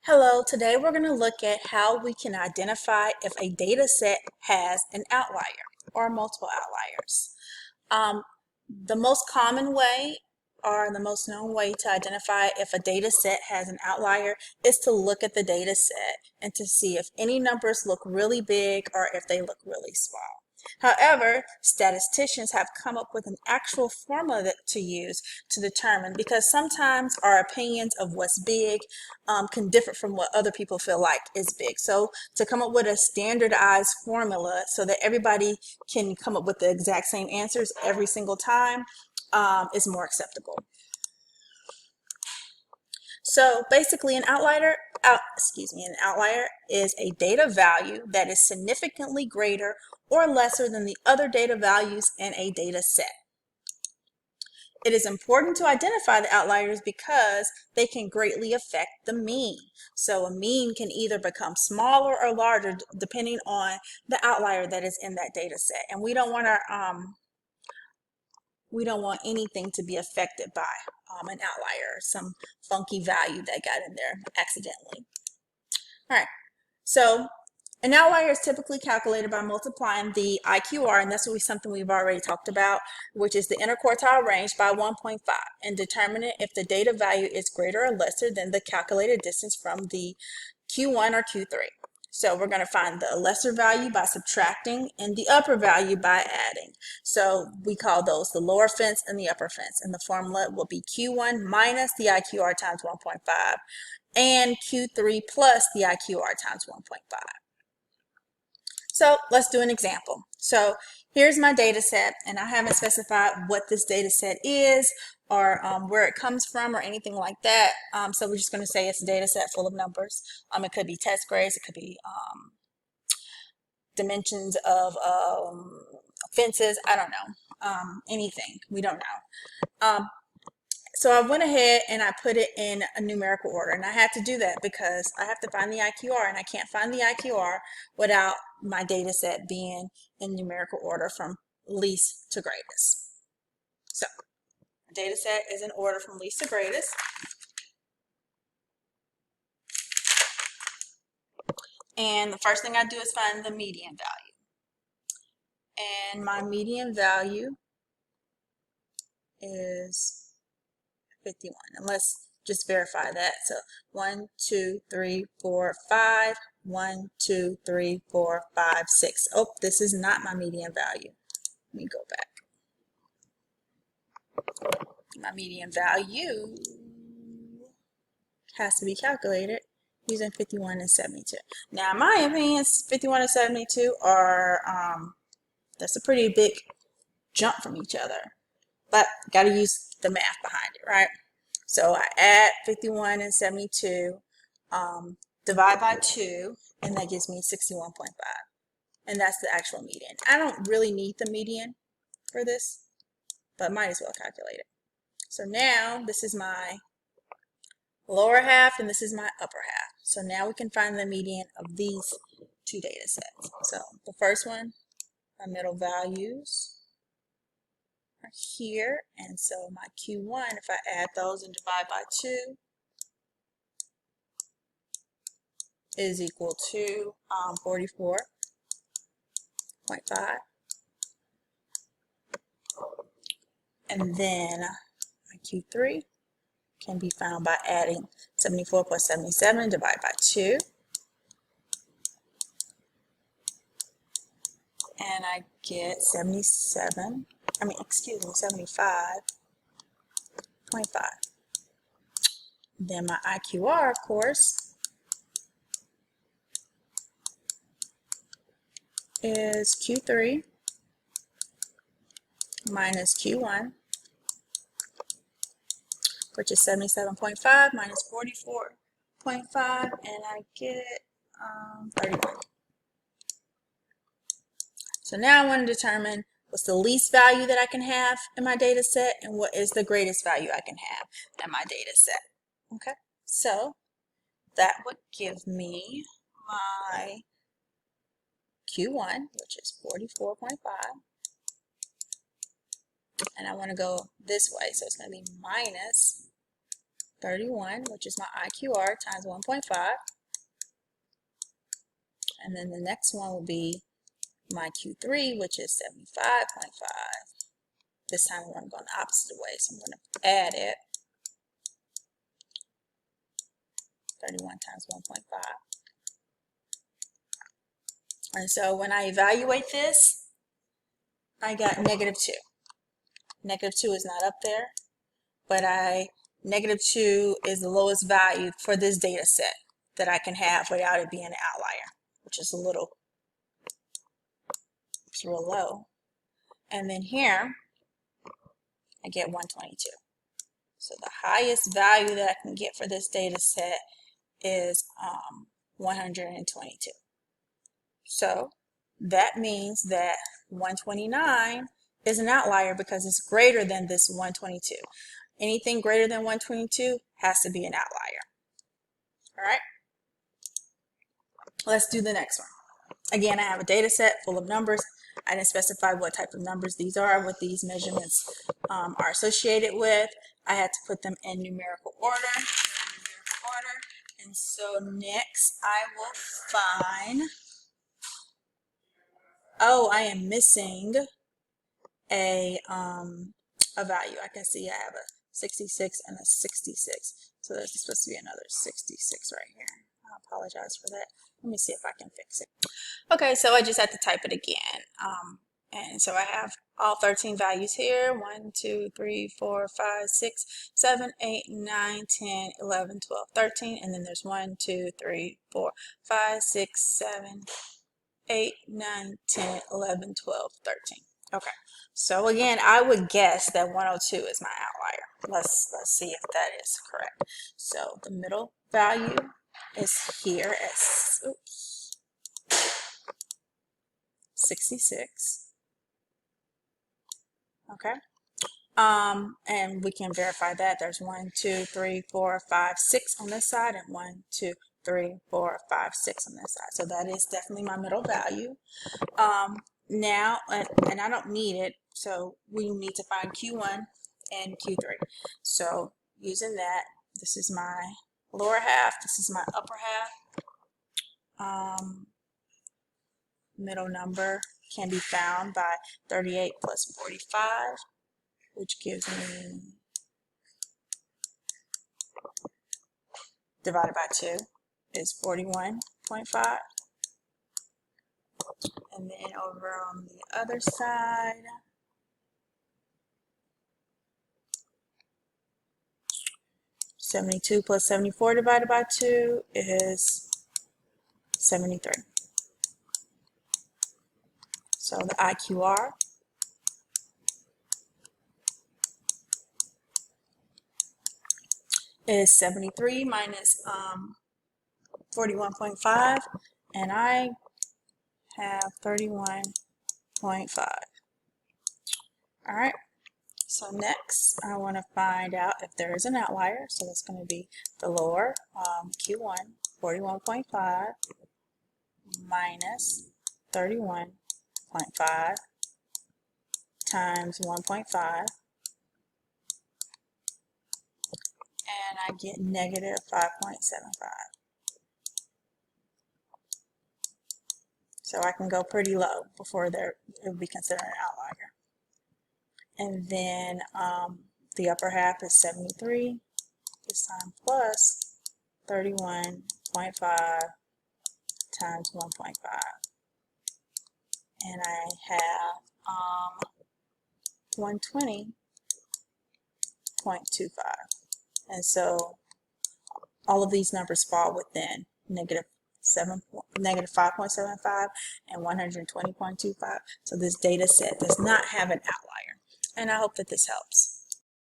Hello, today we're going to look at how we can identify if a data set has an outlier or multiple outliers. The most common way or the most known way to identify if a data set has an outlier is to look at the data set and to see if any numbers look really big or if they look really small. However, statisticians have come up with an actual formula to use to determine, because sometimes our opinions of what's big can differ from what other people feel like is big. So to come up with a standardized formula so that everybody can come up with the exact same answers every single time is more acceptable. So basically an outlier is a data value that is significantly greater or lesser than the other data values in a data set. It is important to identify the outliers because they can greatly affect the mean. So a mean can either become smaller or larger depending on the outlier that is in that data set. And we don't want anything to be affected by an outlier, some funky value that got in there accidentally. All right, so an outlier is typically calculated by multiplying the IQR, and that's something we've already talked about, which is the interquartile range, by 1.5, and determining if the data value is greater or lesser than the calculated distance from the Q1 or Q3. So we're going to find the lesser value by subtracting and the upper value by adding. So we call those the lower fence and the upper fence. And the formula will be Q1 minus the IQR times 1.5 and Q3 plus the IQR times 1.5. So let's do an example. So here's my data set, and I haven't specified what this data set is or where it comes from or anything like that. So we're just going to say it's a data set full of numbers. It could be test grades, it could be dimensions of fences, I don't know, anything, we don't know. So I went ahead and I put it in a numerical order, and I had to do that because I have to find the IQR, and I can't find the IQR without my data set being in numerical order from least to greatest. So data set is in order from least to greatest. And the first thing I do is find the median value. And my median value is 51. And let's just verify that. So 1, 2, 3, 4, 5. 1, 2, 3, 4, 5, 6. Oh, this is not my median value. Let me go back. My median value has to be calculated using 51 and 72. Now, in my opinion, 51 and 72 are, that's a pretty big jump from each other. But got to use the math behind it, right? So I add 51 and 72, divide by 2, and that gives me 61.5. And that's the actual median. I don't really need the median for this, but might as well calculate it. So now this is my lower half and this is my upper half. So now we can find the median of these two data sets. So the first one, my middle values are here, and so my Q1, if I add those and divide by 2, is equal to 44.5. And then my Q3 can be found by adding 74 plus 77 divided by 2. And I get 75.5. Then my IQR, of course, is Q3 minus Q1, which is 77.5 minus 44.5, and I get 31. So now I want to determine what's the least value that I can have in my data set and what is the greatest value I can have in my data set. Okay, so that would give me my Q1, which is 44.5, and I want to go this way, so it's going to be minus 31, which is my IQR, times 1.5. And then the next one will be my Q3, which is 75.5. This time I'm going to go in the opposite way, so I'm going to add it. 31 times 1.5. And so when I evaluate this, I got -2. -2 is not up there, but -2 is the lowest value for this data set that I can have without it being an outlier, which is it's real low. And then here, I get 122. So the highest value that I can get for this data set is 122. So that means that 129 is an outlier because it's greater than this 122. Anything greater than 122 has to be an outlier. All right, let's do the next one. Again, I have a data set full of numbers. I didn't specify what type of numbers these are, what these measurements are associated with. I had to put them in numerical order. And so next I will find, oh, I am missing a value. I can see I have a 66 and a 66. So there's supposed to be another 66 right here. I apologize for that. Let me see if I can fix it. Okay, so I just had to type it again. And so I have all 13 values here. 1, 2, 3, 4, 5, 6, 7, 8, 9, 10, 11, 12, 13. And then there's 1, 2, 3, 4, 5, 6, 7, 8, 9, 10, 11, 12, 13. Okay, so again, I would guess that 102 is my outlier. Let's see if that is correct. So the middle value is here at 66. Okay, and we can verify that there's 1, 2, 3, 4, 5, 6 on this side, and 1, 2, 3, 4, 5, 6 on this side. So that is definitely my middle value. Now, and I don't need it, so we need to find Q1 and Q3. So using that, this is my lower half, this is my upper half. Middle number can be found by 38 plus 45, which gives me, divided by 2, is 41.5. And then over on the other side, (72 plus 74 divided by 2 is 73. So the IQR is 73 minus 41.5, and I have 31.5. All right, so next I want to find out if there is an outlier. So that's going to be the lower Q1, 41.5 minus 31.5 times 1.5, and I get negative 5.75. So I can go pretty low before it would be considered an outlier. And then the upper half is 73, this time plus 31.5 times 1.5. And I have 120.25. And so all of these numbers fall within negative 5.75 and 120.25. So this data set does not have an outlier. And I hope that this helps.